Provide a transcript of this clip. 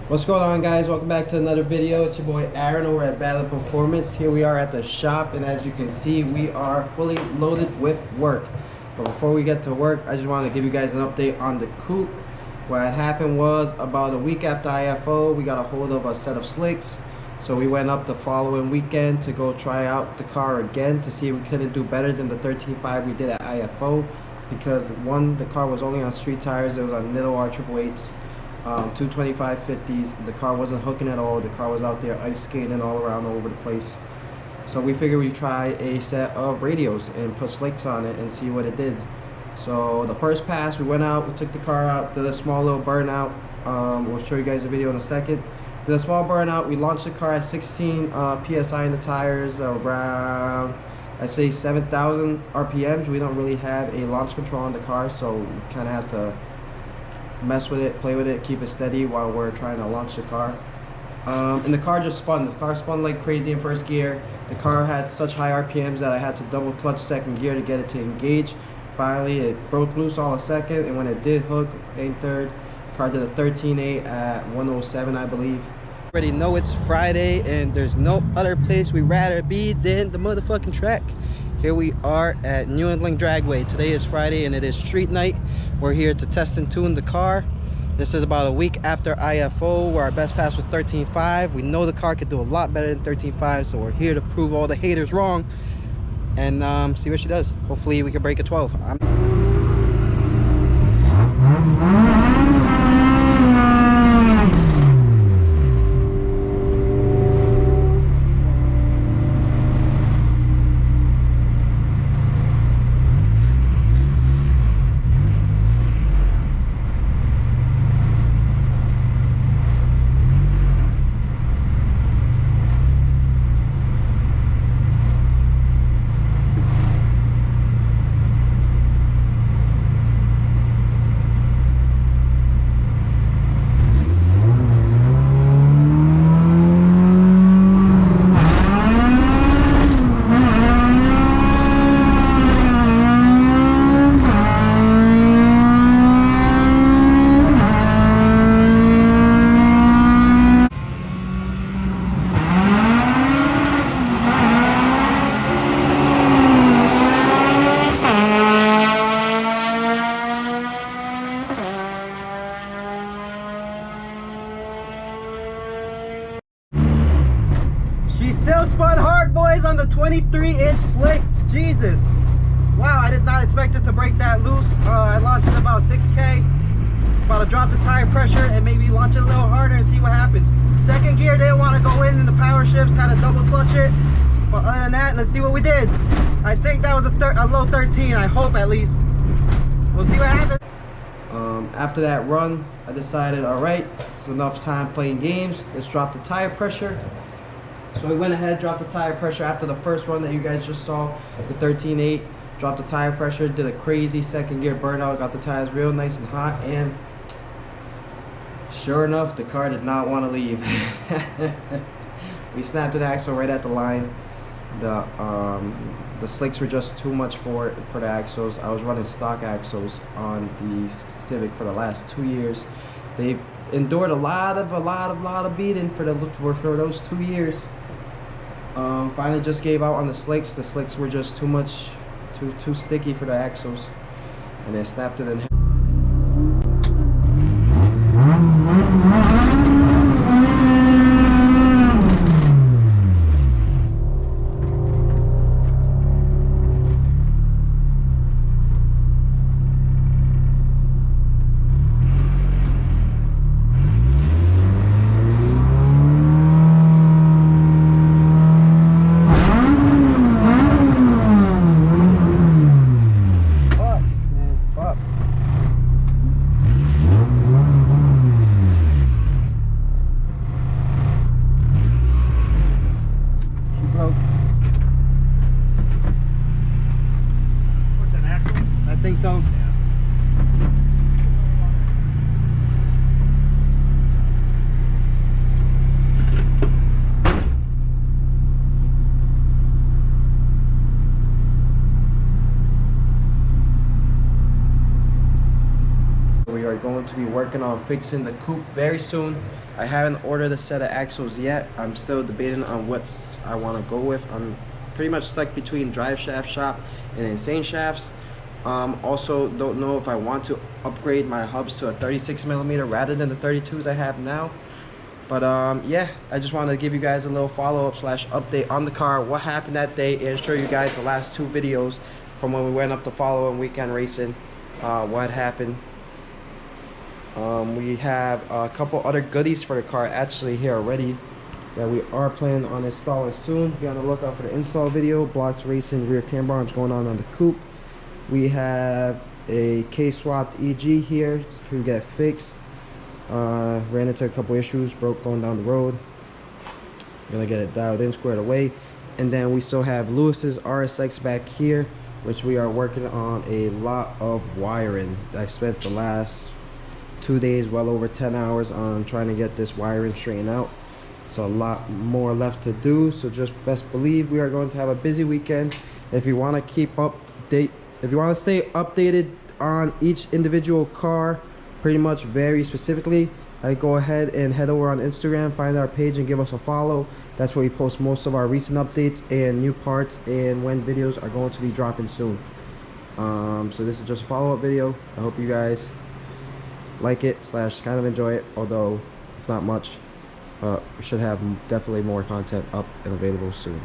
What's going on, guys? Welcome back to another video. It's your boy Aaron over at ValidPerformance. Here we are at the shop, and as you can see, we are fully loaded with work. But before we get to work, I just want to give you guys an update on the Coupe. What had happened was, about a week after IFO, we got a hold of a set of slicks. So we went up the following weekend to go try out the car again to see if we couldn't do better than the 13.5 we did at IFO. Because one, the car was only on street tires, it was on little R888s. 225/50s. The car wasn't hooking at all. The car was out there ice skating all around all over the place. So we figured we'd try a set of radios and put slicks on it and see what it did. So the first pass, we went out, we took the car out, did a small little burnout. We'll show you guys the video in a second. Did a small burnout. We launched the car at 16 psi in the tires, around, I'd say 7,000 RPMs. We don't really have a launch control on the car, so we kind of have to mess with it, play with it, keep it steady while we're trying to launch the car. And the car just spun. The car spun like crazy in first gear. The car had such high RPMs that I had to double clutch second gear to get it to engage. Finally, it broke loose all a second, and when it did hook, in third, the car did a 13.8 at 107, I believe. Already know it's Friday, and there's no other place we'd rather be than the motherfucking track. Here we are at New England Dragway. Today is Friday and it is street night. We're here to test and tune the car. This is about a week after IFO, where our best pass was 13.5. We know the car could do a lot better than 13.5, so we're here to prove all the haters wrong and see what she does. Hopefully we can break a 12. She still spun hard, boys, on the 23-inch slicks. Jesus. Wow, I did not expect it to break that loose. I launched at about 6K. About to drop the tire pressure and maybe launch it a little harder and see what happens. Second gear didn't want to go in the power shifts, had to double clutch it. But other than that, let's see what we did. I think that was a low 13, I hope at least. We'll see what happens. After that run, I decided, all right, it's enough time playing games. Let's drop the tire pressure. So we went ahead, dropped the tire pressure after the first run that you guys just saw, the 13.8. Dropped the tire pressure, did a crazy second gear burnout, got the tires real nice and hot, and sure enough, the car did not want to leave. We snapped an axle right at the line. The slicks were just too much for the axles. I was running stock axles on the Civic for the last 2 years. They've endured a lot of beating for those 2 years. Finally just gave out on the slicks. The slicks were just too much, too sticky for the axles, and they snapped it in half. going to be working on fixing the coupe very soon. I haven't ordered a set of axles yet. I'm still debating on what I want to go with. I'm pretty much stuck between drive shaft shop and insane shafts. Also don't know if I want to upgrade my hubs to a 36mm rather than the 32s I have now. But yeah, I just wanted to give you guys a little follow-up / update on the car, what happened that day, and show you guys the last 2 videos from when we went up the following weekend racing, what happened. We have a couple other goodies for the car actually here already that we are planning on installing soon. Be on the lookout for the install video. Blocks racing rear camber arms going on the coupe. We have a K-swapped EG here to get fixed. Ran into a couple issues, broke going down the road. Gonna get it dialed in, squared away. And then we still have Lewis's RSX back here, which we are working on a lot of wiring. I spent the last 2 days, well over 10 hours on trying to get this wiring straightened out. So a lot more left to do, so just best believe we are going to have a busy weekend. If you want to keep if you want to stay updated on each individual car, pretty much very specifically, I go ahead and head over on Instagram, find our page and give us a follow. That's where we post most of our recent updates and new parts and when videos are going to be dropping soon. So this is just a follow-up video. I hope you guys like it / kind of enjoy it, although not much. We should have definitely more content up and available soon.